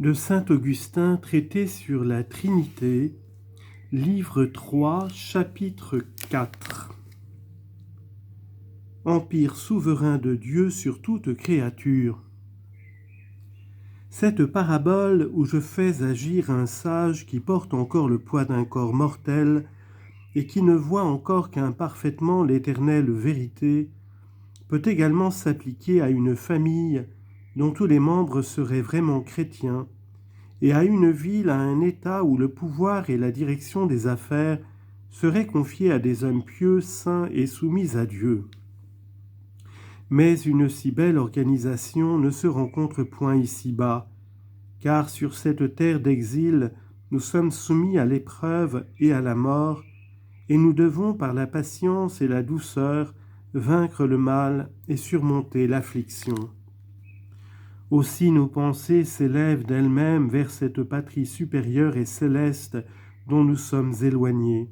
de saint Augustin, traité sur la Trinité, livre 3, chapitre 4. Empire souverain de Dieu sur toute créature. Cette parabole où je fais agir un sage qui porte encore le poids d'un corps mortel et qui ne voit encore qu'imparfaitement l'éternelle vérité, peut également s'appliquer à une famille dont tous les membres seraient vraiment chrétiens, et à une ville, à un État où le pouvoir et la direction des affaires seraient confiés à des hommes pieux, saints et soumis à Dieu. Mais une si belle organisation ne se rencontre point ici-bas, car sur cette terre d'exil, nous sommes soumis à l'épreuve et à la mort, et nous devons, par la patience et la douceur, vaincre le mal et surmonter l'affliction. Aussi nos pensées s'élèvent d'elles-mêmes vers cette patrie supérieure et céleste dont nous sommes éloignés.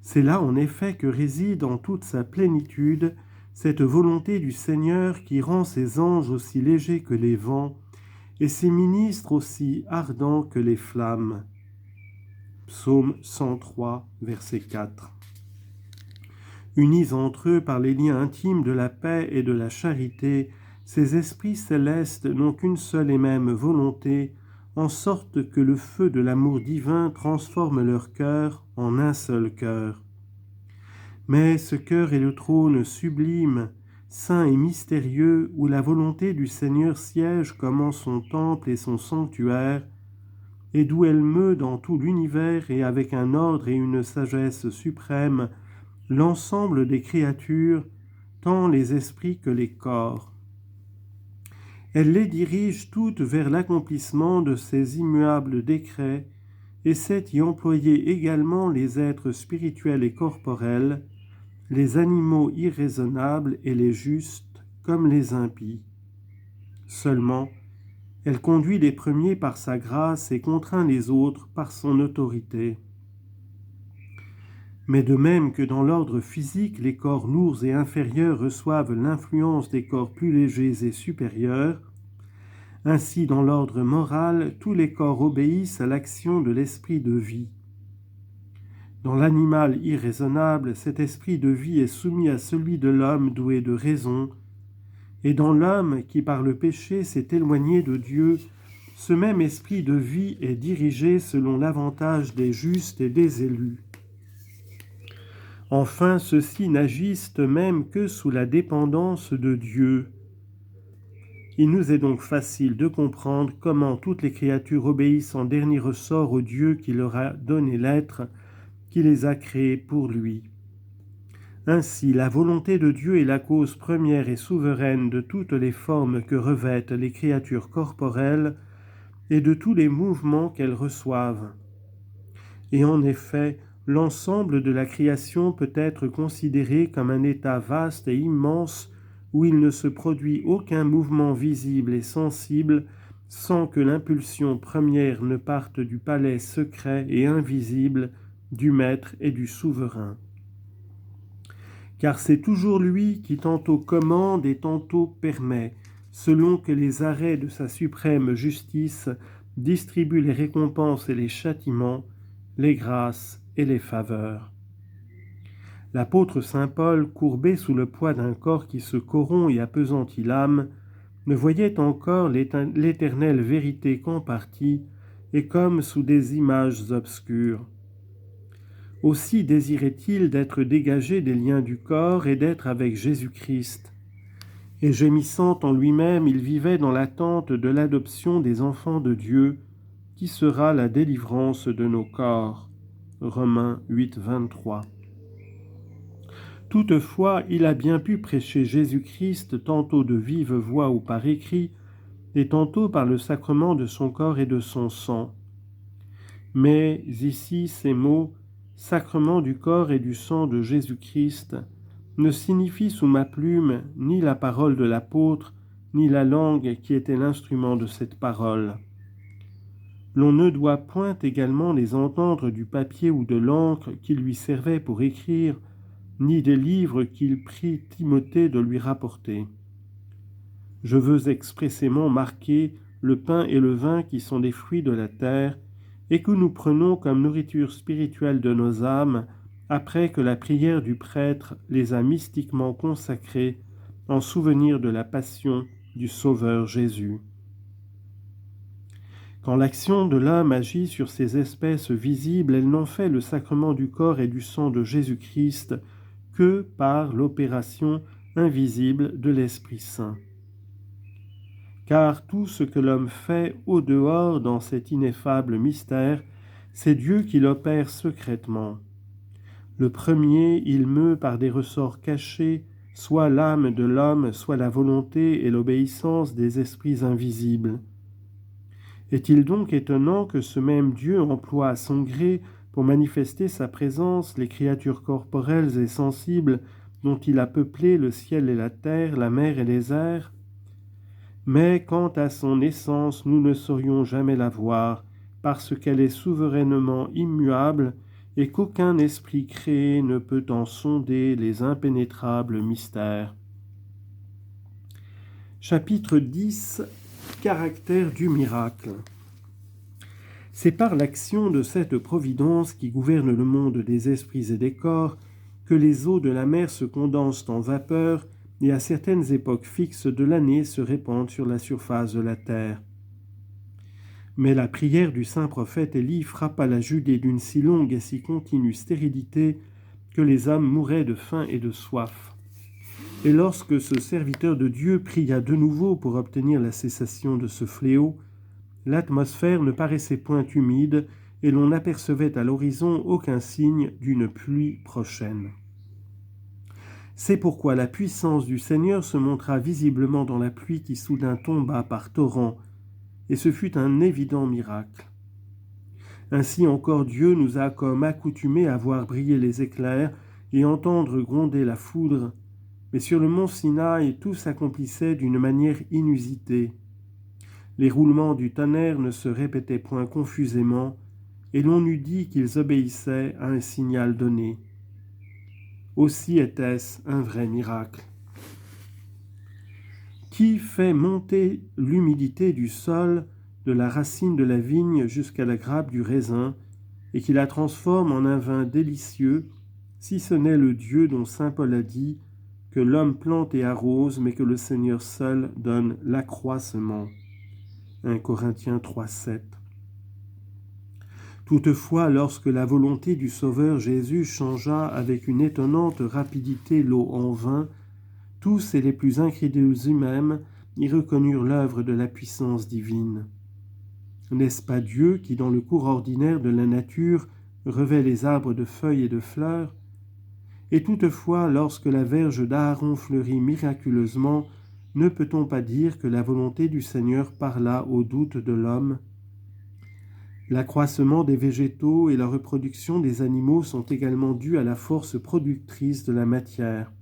C'est là en effet que réside en toute sa plénitude cette volonté du Seigneur qui rend ses anges aussi légers que les vents et ses ministres aussi ardents que les flammes. Psaume 103, verset 4. Unis entre eux par les liens intimes de la paix et de la charité, ces esprits célestes n'ont qu'une seule et même volonté, en sorte que le feu de l'amour divin transforme leur cœur en un seul cœur. Mais ce cœur est le trône sublime, saint et mystérieux, où la volonté du Seigneur siège comme en son temple et son sanctuaire, et d'où elle meut dans tout l'univers et avec un ordre et une sagesse suprême l'ensemble des créatures, tant les esprits que les corps. Elle les dirige toutes vers l'accomplissement de ses immuables décrets et sait y employer également les êtres spirituels et corporels, les animaux irraisonnables et les justes comme les impies. Seulement, elle conduit les premiers par sa grâce et contraint les autres par son autorité. Mais de même que dans l'ordre physique, les corps lourds et inférieurs reçoivent l'influence des corps plus légers et supérieurs, ainsi dans l'ordre moral, tous les corps obéissent à l'action de l'esprit de vie. Dans l'animal irraisonnable, cet esprit de vie est soumis à celui de l'homme doué de raison, et dans l'homme qui par le péché s'est éloigné de Dieu, ce même esprit de vie est dirigé selon l'avantage des justes et des élus. Enfin, ceux-ci n'agissent même que sous la dépendance de Dieu. Il nous est donc facile de comprendre comment toutes les créatures obéissent en dernier ressort au Dieu qui leur a donné l'être, qui les a créées pour lui. Ainsi, la volonté de Dieu est la cause première et souveraine de toutes les formes que revêtent les créatures corporelles et de tous les mouvements qu'elles reçoivent. Et en effet, l'ensemble de la création peut être considéré comme un état vaste et immense où il ne se produit aucun mouvement visible et sensible sans que l'impulsion première ne parte du palais secret et invisible du Maître et du Souverain. Car c'est toujours lui qui tantôt commande et tantôt permet, selon que les arrêts de sa suprême justice distribuent les récompenses et les châtiments, les grâces et les faveurs. L'apôtre saint Paul, courbé sous le poids d'un corps qui se corrompt et appesantit l'âme, ne voyait encore l'éternelle vérité qu'en partie et comme sous des images obscures. Aussi désirait-il d'être dégagé des liens du corps et d'être avec Jésus-Christ. Et gémissant en lui-même, il vivait dans l'attente de l'adoption des enfants de Dieu, qui sera la délivrance de nos corps. Romains 8, 23. Toutefois, il a bien pu prêcher Jésus-Christ tantôt de vive voix ou par écrit, et tantôt par le sacrement de son corps et de son sang. Mais ici, ces mots, sacrement du corps et du sang de Jésus-Christ, ne signifient sous ma plume ni la parole de l'apôtre, ni la langue qui était l'instrument de cette parole. L'on ne doit point également les entendre du papier ou de l'encre qui lui servait pour écrire, ni des livres qu'il prit Timothée de lui rapporter. Je veux expressément marquer le pain et le vin qui sont des fruits de la terre, et que nous prenons comme nourriture spirituelle de nos âmes, après que la prière du prêtre les a mystiquement consacrés en souvenir de la passion du Sauveur Jésus. Quand l'action de l'homme agit sur ces espèces visibles, elle n'en fait le sacrement du corps et du sang de Jésus-Christ que par l'opération invisible de l'Esprit Saint. Car tout ce que l'homme fait au dehors dans cet ineffable mystère, c'est Dieu qui l'opère secrètement. Le premier, il meut par des ressorts cachés, soit l'âme de l'homme, soit la volonté et l'obéissance des esprits invisibles. Est-il donc étonnant que ce même Dieu emploie à son gré pour manifester sa présence les créatures corporelles et sensibles dont il a peuplé le ciel et la terre, la mer et les airs ? Mais quant à son essence, nous ne saurions jamais la voir, parce qu'elle est souverainement immuable et qu'aucun esprit créé ne peut en sonder les impénétrables mystères. Chapitre 10. Caractère du miracle. C'est par l'action de cette providence qui gouverne le monde des esprits et des corps que les eaux de la mer se condensent en vapeur et à certaines époques fixes de l'année se répandent sur la surface de la terre. Mais la prière du saint prophète Élie frappa la Judée d'une si longue et si continue stérilité que les hommes mouraient de faim et de soif. Et lorsque ce serviteur de Dieu pria de nouveau pour obtenir la cessation de ce fléau, l'atmosphère ne paraissait point humide et l'on n'apercevait à l'horizon aucun signe d'une pluie prochaine. C'est pourquoi la puissance du Seigneur se montra visiblement dans la pluie qui soudain tomba par torrents, et ce fut un évident miracle. Ainsi encore Dieu nous a comme accoutumés à voir briller les éclairs et entendre gronder la foudre, mais sur le mont Sinaï tout s'accomplissait d'une manière inusitée. Les roulements du tonnerre ne se répétaient point confusément, et l'on eût dit qu'ils obéissaient à un signal donné. Aussi était-ce un vrai miracle. Qui fait monter l'humidité du sol de la racine de la vigne jusqu'à la grappe du raisin, et qui la transforme en un vin délicieux, si ce n'est le Dieu dont saint Paul a dit que l'homme plante et arrose, mais que le Seigneur seul donne l'accroissement. 1 Corinthiens 3,7. Toutefois, lorsque la volonté du Sauveur Jésus changea avec une étonnante rapidité l'eau en vin, tous et les plus incrédules eux-mêmes y reconnurent l'œuvre de la puissance divine. N'est-ce pas Dieu qui, dans le cours ordinaire de la nature, revêt les arbres de feuilles et de fleurs ? Et toutefois, lorsque la verge d'Aaron fleurit miraculeusement, ne peut-on pas dire que la volonté du Seigneur parla au doute de l'homme ? L'accroissement des végétaux et la reproduction des animaux sont également dus à la force productrice de la matière.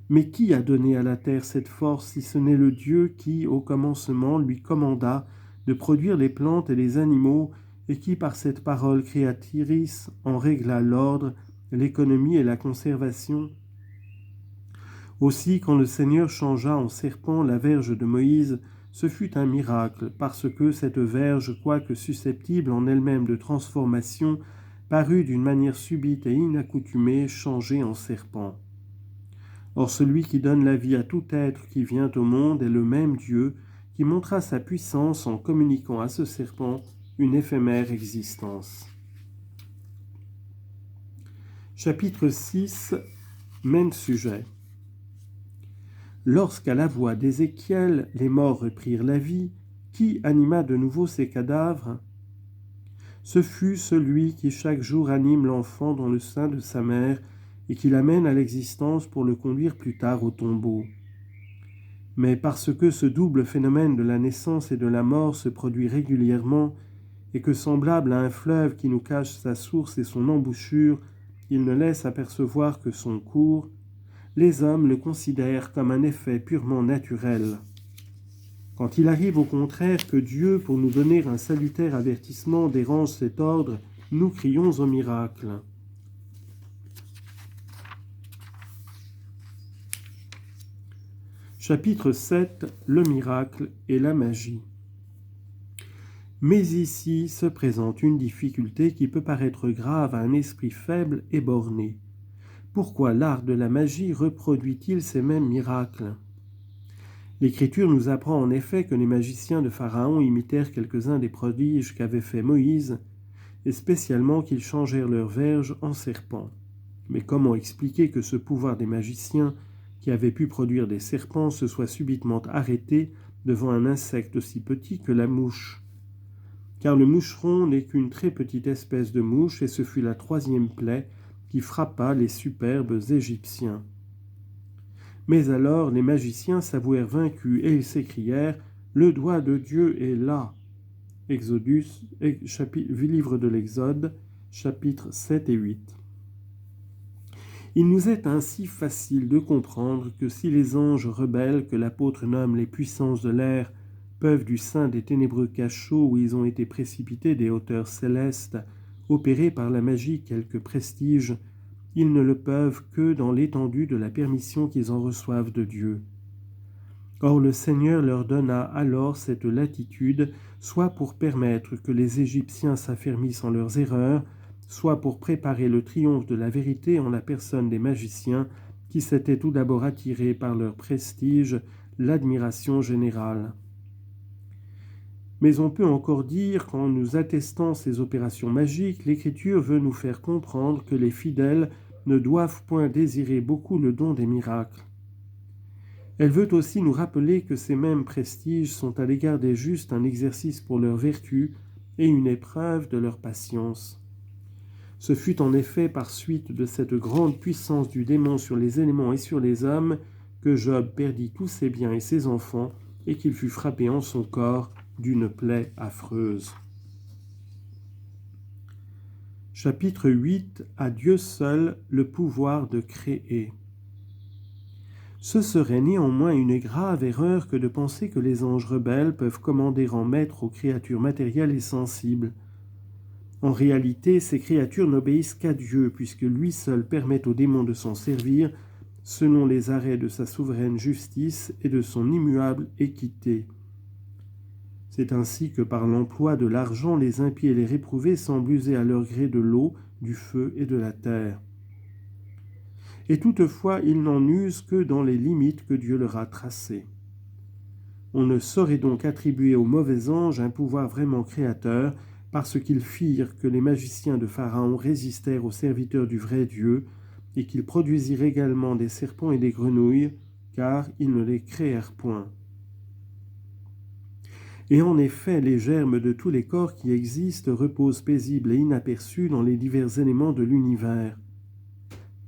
Mais qui a donné à la terre cette force si ce n'est le Dieu qui, au commencement, lui commanda de produire les plantes et les animaux et qui, par cette parole créatrice, en régla l'ordre, l'économie et la conservation ? Aussi, quand le Seigneur changea en serpent la verge de Moïse, ce fut un miracle, parce que cette verge, quoique susceptible en elle-même de transformation, parut d'une manière subite et inaccoutumée changer en serpent. Or celui qui donne la vie à tout être qui vient au monde est le même Dieu qui montra sa puissance en communiquant à ce serpent une éphémère existence. Chapitre 6. Même sujet. Lorsqu'à la voix d'Ézéchiel, les morts reprirent la vie, qui anima de nouveau ces cadavres ? Ce fut celui qui chaque jour anime l'enfant dans le sein de sa mère et qui l'amène à l'existence pour le conduire plus tard au tombeau. Mais parce que ce double phénomène de la naissance et de la mort se produit régulièrement, et que semblable à un fleuve qui nous cache sa source et son embouchure, il ne laisse apercevoir que son cours, les hommes le considèrent comme un effet purement naturel. Quand il arrive au contraire que Dieu, pour nous donner un salutaire avertissement, dérange cet ordre, nous crions au miracle. Chapitre 7. Le miracle et la magie. Mais ici se présente une difficulté qui peut paraître grave à un esprit faible et borné. Pourquoi l'art de la magie reproduit-il ces mêmes miracles ? L'Écriture nous apprend en effet que les magiciens de Pharaon imitèrent quelques-uns des prodiges qu'avait fait Moïse, et spécialement qu'ils changèrent leurs verges en serpents. Mais comment expliquer que ce pouvoir des magiciens, qui avait pu produire des serpents, se soit subitement arrêté devant un insecte aussi petit que la mouche ? Car le moucheron n'est qu'une très petite espèce de mouche, et ce fut la 3e plaie qui frappa les superbes Égyptiens. Mais alors les magiciens s'avouèrent vaincus, et ils s'écrièrent « Le doigt de Dieu est là !» Livre de l'Exode, chapitres 7 et 8. Il nous est ainsi facile de comprendre que si les anges rebelles, que l'apôtre nomme les puissances de l'air, peuvent du sein des ténébreux cachots où ils ont été précipités des hauteurs célestes, opérer par la magie quelque prestige, ils ne le peuvent que dans l'étendue de la permission qu'ils en reçoivent de Dieu. Or le Seigneur leur donna alors cette latitude, soit pour permettre que les Égyptiens s'affermissent en leurs erreurs, soit pour préparer le triomphe de la vérité en la personne des magiciens qui s'étaient tout d'abord attirés par leur prestige l'admiration générale. Mais on peut encore dire qu'en nous attestant ces opérations magiques, l'Écriture veut nous faire comprendre que les fidèles ne doivent point désirer beaucoup le don des miracles. Elle veut aussi nous rappeler que ces mêmes prestiges sont à l'égard des justes un exercice pour leur vertu et une épreuve de leur patience. Ce fut en effet par suite de cette grande puissance du démon sur les éléments et sur les hommes que Job perdit tous ses biens et ses enfants et qu'il fut frappé en son corps d'une plaie affreuse. Chapitre 8. À Dieu seul le pouvoir de créer. Ce serait néanmoins une grave erreur que de penser que les anges rebelles peuvent commander en maître aux créatures matérielles et sensibles. En réalité, ces créatures n'obéissent qu'à Dieu, puisque lui seul permet aux démons de s'en servir selon les arrêts de sa souveraine justice et de son immuable équité. C'est ainsi que par l'emploi de l'argent, les impies et les réprouvés semblent user à leur gré de l'eau, du feu et de la terre. Et toutefois, ils n'en usent que dans les limites que Dieu leur a tracées. On ne saurait donc attribuer aux mauvais anges un pouvoir vraiment créateur, parce qu'ils firent que les magiciens de Pharaon résistèrent aux serviteurs du vrai Dieu, et qu'ils produisirent également des serpents et des grenouilles, car ils ne les créèrent point. Et en effet, les germes de tous les corps qui existent reposent paisibles et inaperçus dans les divers éléments de l'univers.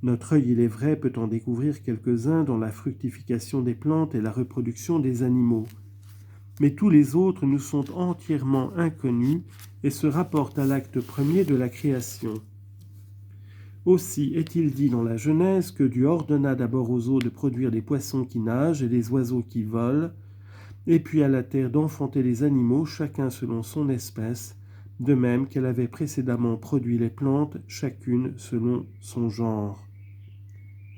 Notre œil, il est vrai, peut en découvrir quelques-uns dans la fructification des plantes et la reproduction des animaux. Mais tous les autres nous sont entièrement inconnus et se rapportent à l'acte premier de la création. Aussi est-il dit dans la Genèse que Dieu ordonna d'abord aux eaux de produire des poissons qui nagent et des oiseaux qui volent, et puis à la terre d'enfanter les animaux, chacun selon son espèce, de même qu'elle avait précédemment produit les plantes, chacune selon son genre.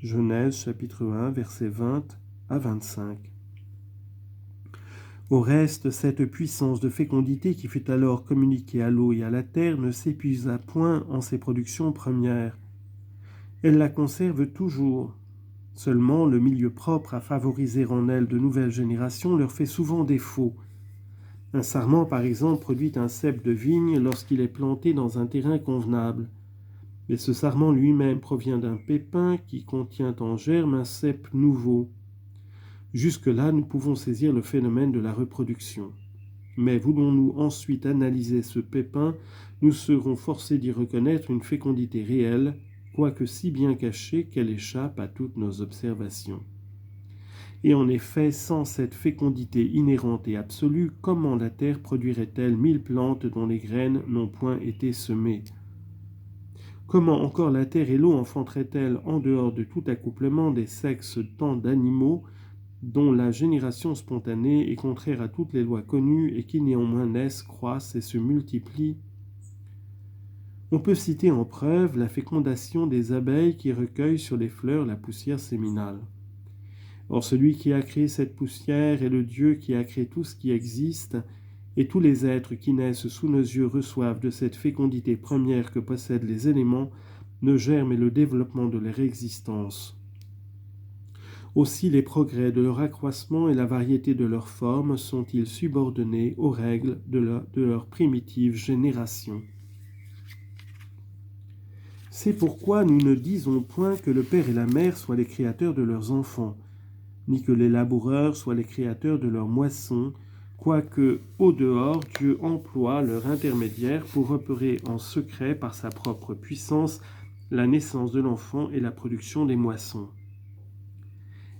Genèse chapitre 1, versets 20 à 25. Au reste, cette puissance de fécondité qui fut alors communiquée à l'eau et à la terre ne s'épuisa point en ses productions premières. Elle la conserve toujours. Seulement, le milieu propre à favoriser en elle de nouvelles générations leur fait souvent défaut. Un sarment, par exemple, produit un cep de vigne lorsqu'il est planté dans un terrain convenable. Mais ce sarment lui-même provient d'un pépin qui contient en germe un cep nouveau. Jusque-là, nous pouvons saisir le phénomène de la reproduction. Mais voulons-nous ensuite analyser ce pépin, nous serons forcés d'y reconnaître une fécondité réelle, quoique si bien cachée qu'elle échappe à toutes nos observations. Et en effet, sans cette fécondité inhérente et absolue, comment la terre produirait-elle 1000 plantes dont les graines n'ont point été semées ? Comment encore la terre et l'eau enfanteraient-elles, en dehors de tout accouplement, des sexes tant d'animaux dont la génération spontanée est contraire à toutes les lois connues et qui néanmoins naissent, croissent et se multiplient ? On peut citer en preuve la fécondation des abeilles qui recueillent sur les fleurs la poussière séminale. Or celui qui a créé cette poussière est le Dieu qui a créé tout ce qui existe, et tous les êtres qui naissent sous nos yeux reçoivent de cette fécondité première que possèdent les éléments le germe et le développement de leur existence. Aussi les progrès de leur accroissement et la variété de leurs formes sont-ils subordonnés aux règles de leur primitive génération. C'est pourquoi nous ne disons point que le père et la mère soient les créateurs de leurs enfants, ni que les laboureurs soient les créateurs de leurs moissons, quoique, au dehors, Dieu emploie leur intermédiaire pour opérer en secret par sa propre puissance la naissance de l'enfant et la production des moissons.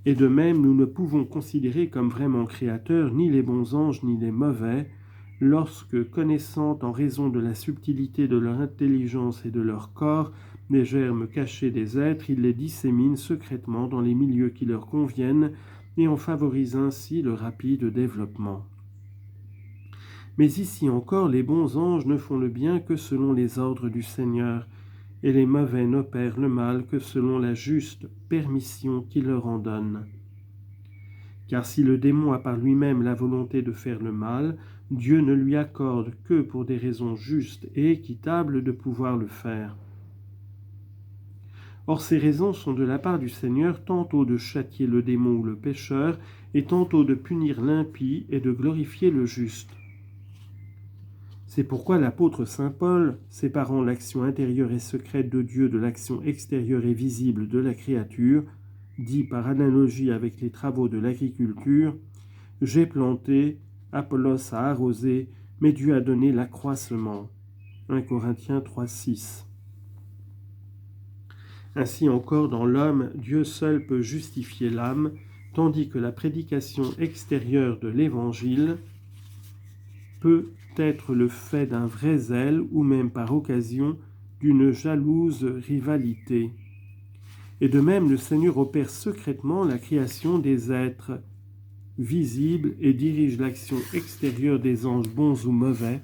Et de même, nous ne pouvons considérer comme vraiment créateurs ni les bons anges ni les mauvais, lorsque, connaissant en raison de la subtilité de leur intelligence et de leur corps les germes cachés des êtres, ils les disséminent secrètement dans les milieux qui leur conviennent et en favorisent ainsi le rapide développement. Mais ici encore, les bons anges ne font le bien que selon les ordres du Seigneur, et les mauvais n'opèrent le mal que selon la juste permission qu'il leur en donne. Car si le démon a par lui-même la volonté de faire le mal, Dieu ne lui accorde que pour des raisons justes et équitables de pouvoir le faire. Or ces raisons sont de la part du Seigneur tantôt de châtier le démon ou le pécheur, et tantôt de punir l'impie et de glorifier le juste. C'est pourquoi l'apôtre saint Paul, séparant l'action intérieure et secrète de Dieu de l'action extérieure et visible de la créature, dit par analogie avec les travaux de l'agriculture, « J'ai planté, Apollos a arrosé, mais Dieu a donné l'accroissement. » 1 Corinthiens 3,6. Ainsi encore, dans l'homme, Dieu seul peut justifier l'âme, tandis que la prédication extérieure de l'Évangile peut être le fait d'un vrai zèle ou même par occasion d'une jalouse rivalité. Et de même, le Seigneur opère secrètement la création des êtres visibles et dirige l'action extérieure des anges bons ou mauvais,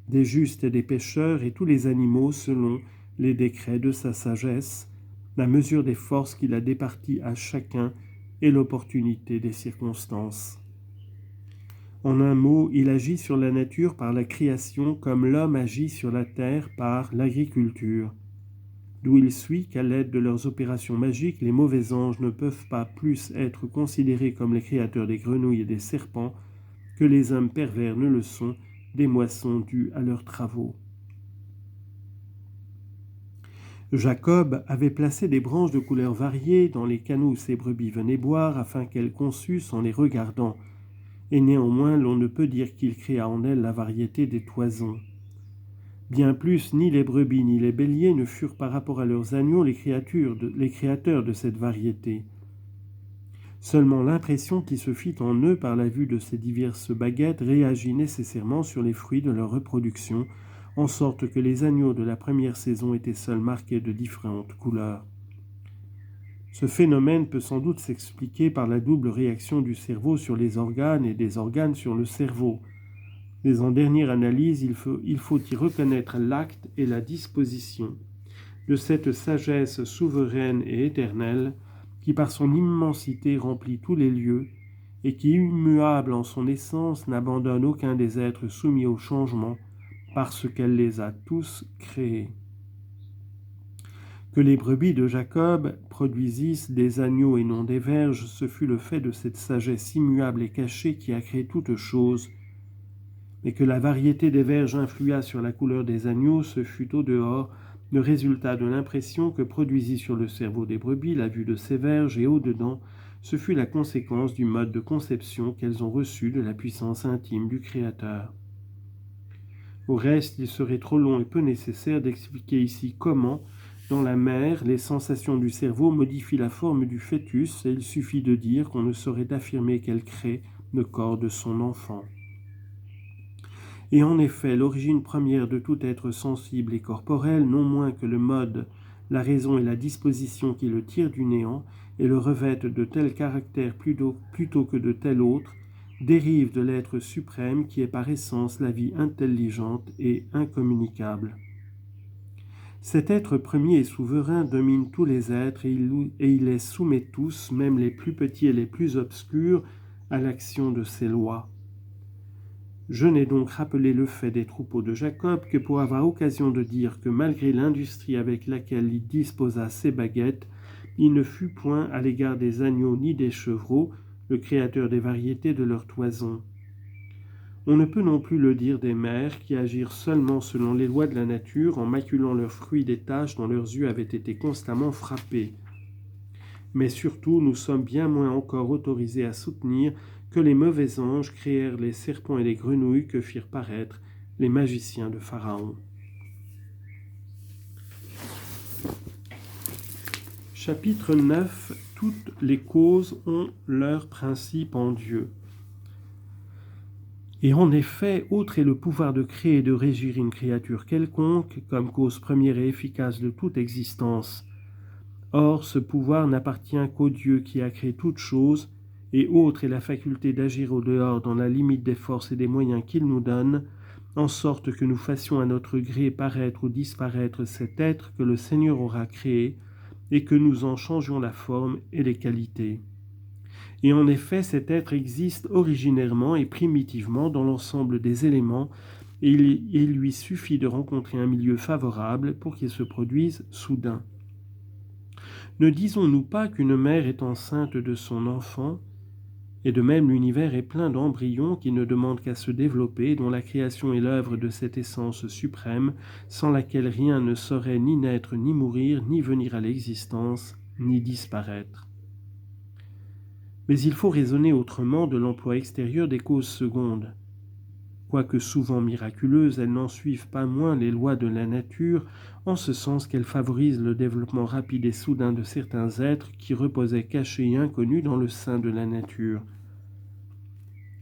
des justes et des pécheurs et tous les animaux selon les décrets de sa sagesse, la mesure des forces qu'il a départies à chacun et l'opportunité des circonstances. En un mot, il agit sur la nature par la création comme l'homme agit sur la terre par l'agriculture. D'où il suit qu'à l'aide de leurs opérations magiques, les mauvais anges ne peuvent pas plus être considérés comme les créateurs des grenouilles et des serpents que les hommes pervers ne le sont des moissons dues à leurs travaux. Jacob avait placé des branches de couleurs variées dans les canaux où ses brebis venaient boire afin qu'elles conçussent en les regardant. Et néanmoins l'on ne peut dire qu'il créa en elles la variété des toisons. Bien plus, ni les brebis ni les béliers ne furent par rapport à leurs agneaux les créateurs de cette variété. Seulement l'impression qui se fit en eux par la vue de ces diverses baguettes réagit nécessairement sur les fruits de leur reproduction, en sorte que les agneaux de la première saison étaient seuls marqués de différentes couleurs. Ce phénomène peut sans doute s'expliquer par la double réaction du cerveau sur les organes et des organes sur le cerveau. Mais en dernière analyse, il faut y reconnaître l'acte et la disposition de cette sagesse souveraine et éternelle qui par son immensité remplit tous les lieux et qui, immuable en son essence, n'abandonne aucun des êtres soumis au changement parce qu'elle les a tous créés. Que les brebis de Jacob produisissent des agneaux et non des verges, ce fut le fait de cette sagesse immuable et cachée qui a créé toutes choses. Mais que la variété des verges influa sur la couleur des agneaux, ce fut au dehors le résultat de l'impression que produisit sur le cerveau des brebis la vue de ces verges, et au-dedans, ce fut la conséquence du mode de conception qu'elles ont reçu de la puissance intime du Créateur. Au reste, il serait trop long et peu nécessaire d'expliquer ici comment, dans la mère, les sensations du cerveau modifient la forme du fœtus, et il suffit de dire qu'on ne saurait affirmer qu'elle crée le corps de son enfant. Et en effet, l'origine première de tout être sensible et corporel, non moins que le mode, la raison et la disposition qui le tirent du néant, et le revêtent de tel caractère plutôt que de tel autre, dérive de l'être suprême qui est par essence la vie intelligente et incommunicable. Cet être premier et souverain domine tous les êtres et il les soumet tous, même les plus petits et les plus obscurs, à l'action de ses lois. Je n'ai donc rappelé le fait des troupeaux de Jacob que pour avoir occasion de dire que malgré l'industrie avec laquelle il disposa ses baguettes, il ne fut point à l'égard des agneaux ni des chevreaux, le créateur des variétés de leur toison. On ne peut non plus le dire des mères qui agirent seulement selon les lois de la nature en maculant leurs fruits des tâches dont leurs yeux avaient été constamment frappés. Mais surtout, nous sommes bien moins encore autorisés à soutenir que les mauvais anges créèrent les serpents et les grenouilles que firent paraître les magiciens de Pharaon. Chapitre 9. Toutes les causes ont leur principe en Dieu. Et en effet, autre est le pouvoir de créer et de régir une créature quelconque comme cause première et efficace de toute existence. Or, ce pouvoir n'appartient qu'au Dieu qui a créé toutes choses, et autre est la faculté d'agir au dehors dans la limite des forces et des moyens qu'il nous donne, en sorte que nous fassions à notre gré paraître ou disparaître cet être que le Seigneur aura créé, et que nous en changions la forme et les qualités. Et en effet, cet être existe originairement et primitivement dans l'ensemble des éléments, et il lui suffit de rencontrer un milieu favorable pour qu'il se produise soudain. Ne disons-nous pas qu'une mère est enceinte de son enfant, et de même l'univers est plein d'embryons qui ne demandent qu'à se développer, dont la création est l'œuvre de cette essence suprême, sans laquelle rien ne saurait ni naître, ni mourir, ni venir à l'existence, ni disparaître. Mais il faut raisonner autrement de l'emploi extérieur des causes secondes. Quoique souvent miraculeuses, elles n'en suivent pas moins les lois de la nature, en ce sens qu'elles favorisent le développement rapide et soudain de certains êtres qui reposaient cachés et inconnus dans le sein de la nature.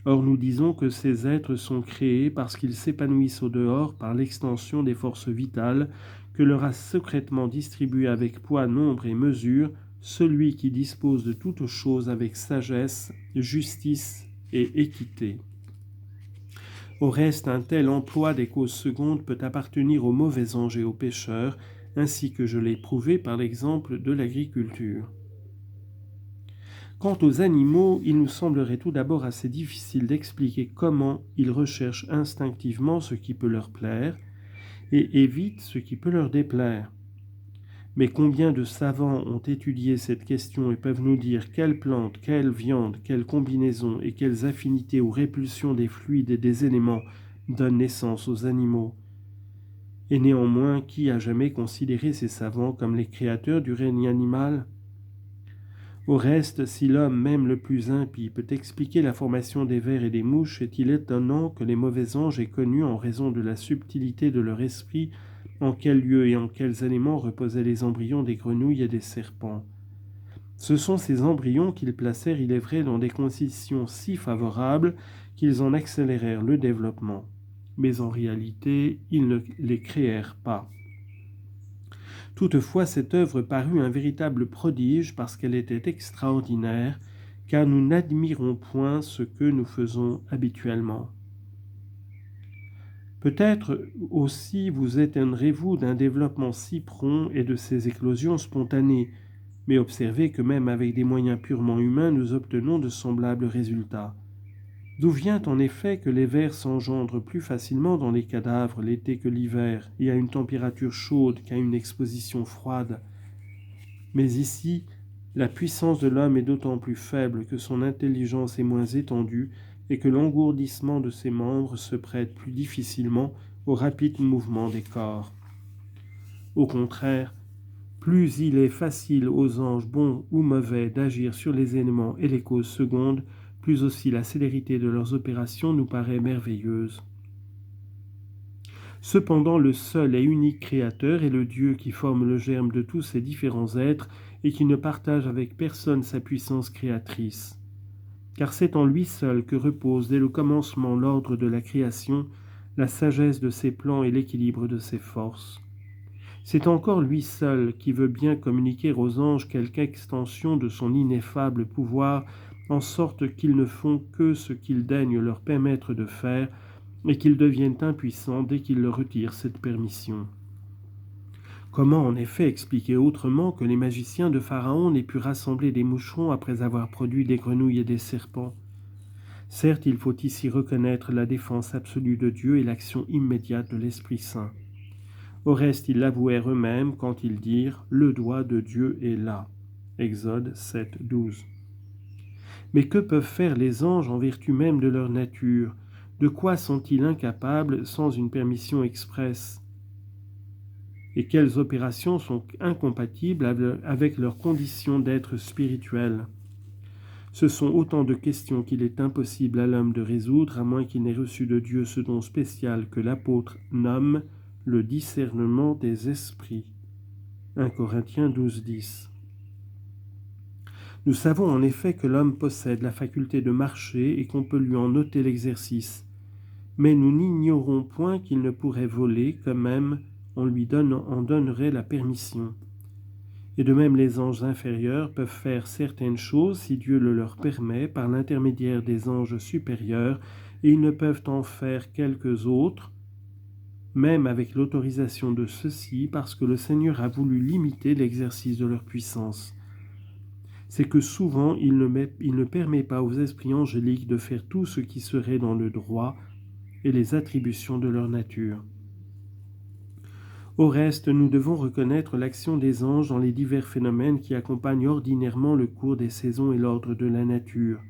Or nous disons que ces êtres sont créés parce qu'ils s'épanouissent au dehors par l'extension des forces vitales que leur a secrètement distribuées avec poids, nombre et mesure celui qui dispose de toutes choses avec sagesse, justice et équité. Au reste, un tel emploi des causes secondes peut appartenir aux mauvais anges et aux pécheurs, ainsi que je l'ai prouvé par l'exemple de l'agriculture. Quant aux animaux, il nous semblerait tout d'abord assez difficile d'expliquer comment ils recherchent instinctivement ce qui peut leur plaire et évitent ce qui peut leur déplaire. Mais combien de savants ont étudié cette question et peuvent nous dire quelle plante, quelle viande, quelle combinaison et quelles affinités ou répulsions des fluides et des éléments donnent naissance aux animaux. Et néanmoins, qui a jamais considéré ces savants comme les créateurs du règne animal ? Au reste, si l'homme même le plus impie peut expliquer la formation des vers et des mouches, est-il étonnant que les mauvais anges aient connu en raison de la subtilité de leur esprit en quel lieu et en quels éléments reposaient les embryons des grenouilles et des serpents. Ce sont ces embryons qu'ils placèrent, il est vrai, dans des conditions si favorables qu'ils en accélérèrent le développement. Mais en réalité, ils ne les créèrent pas. Toutefois, cette œuvre parut un véritable prodige parce qu'elle était extraordinaire, car nous n'admirons point ce que nous faisons habituellement. Peut-être aussi vous étonnerez-vous d'un développement si prompt et de ces éclosions spontanées, mais observez que même avec des moyens purement humains, nous obtenons de semblables résultats. D'où vient en effet que les vers s'engendrent plus facilement dans les cadavres l'été que l'hiver, et à une température chaude qu'à une exposition froide. Mais ici, la puissance de l'homme est d'autant plus faible que son intelligence est moins étendue et que l'engourdissement de ses membres se prête plus difficilement au rapide mouvement des corps. Au contraire, plus il est facile aux anges bons ou mauvais d'agir sur les éléments et les causes secondes, plus aussi la célérité de leurs opérations nous paraît merveilleuse. Cependant, le seul et unique Créateur est le Dieu qui forme le germe de tous ces différents êtres et qui ne partage avec personne sa puissance créatrice. Car c'est en lui seul que repose dès le commencement l'ordre de la création, la sagesse de ses plans et l'équilibre de ses forces. C'est encore lui seul qui veut bien communiquer aux anges quelque extension de son ineffable pouvoir, en sorte qu'ils ne font que ce qu'il daigne leur permettre de faire, et qu'ils deviennent impuissants dès qu'il leur retire cette permission. Comment en effet expliquer autrement que les magiciens de Pharaon n'aient pu rassembler des moucherons après avoir produit des grenouilles et des serpents ? Certes, il faut ici reconnaître la défense absolue de Dieu et l'action immédiate de l'Esprit Saint. Au reste, ils l'avouèrent eux-mêmes quand ils dirent « Le doigt de Dieu est là ». Exode 7, 12. Mais que peuvent faire les anges en vertu même de leur nature? De quoi sont-ils incapables sans une permission expresse? Et quelles opérations sont incompatibles avec leur condition d'être spirituel? Ce sont autant de questions qu'il est impossible à l'homme de résoudre, à moins qu'il n'ait reçu de Dieu ce don spécial que l'apôtre nomme le discernement des esprits. 1 Corinthiens 12, 10. Nous savons en effet que l'homme possède la faculté de marcher et qu'on peut lui en ôter l'exercice, mais nous n'ignorons point qu'il ne pourrait voler, quand même on lui en donnerait la permission. Et de même les anges inférieurs peuvent faire certaines choses si Dieu le leur permet par l'intermédiaire des anges supérieurs, et ils ne peuvent en faire quelques autres, même avec l'autorisation de ceux-ci, parce que le Seigneur a voulu limiter l'exercice de leur puissance. C'est que souvent il ne permet pas aux esprits angéliques de faire tout ce qui serait dans le droit et les attributions de leur nature. Au reste, nous devons reconnaître l'action des anges dans les divers phénomènes qui accompagnent ordinairement le cours des saisons et l'ordre de la nature.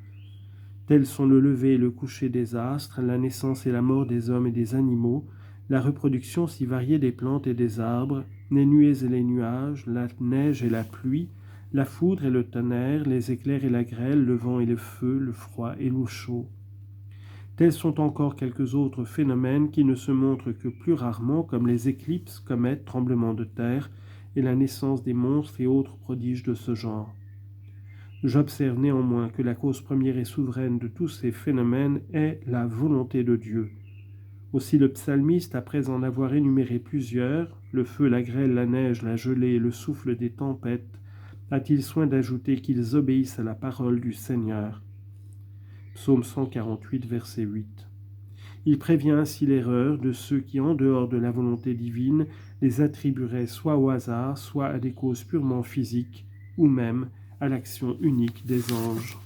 Tels sont le lever et le coucher des astres, la naissance et la mort des hommes et des animaux, la reproduction si variée des plantes et des arbres, les nuées et les nuages, la neige et la pluie, la foudre et le tonnerre, les éclairs et la grêle, le vent et le feu, le froid et l'eau chaude. Tels sont encore quelques autres phénomènes qui ne se montrent que plus rarement, comme les éclipses, comètes, tremblements de terre et la naissance des monstres et autres prodiges de ce genre. J'observe néanmoins que la cause première et souveraine de tous ces phénomènes est la volonté de Dieu. Aussi le psalmiste, après en avoir énuméré plusieurs, le feu, la grêle, la neige, la gelée et le souffle des tempêtes, a-t-il soin d'ajouter qu'ils obéissent à la parole du Seigneur. Psaume 148, verset 8. Il prévient ainsi l'erreur de ceux qui, en dehors de la volonté divine, les attribueraient soit au hasard, soit à des causes purement physiques, ou même à l'action unique des anges.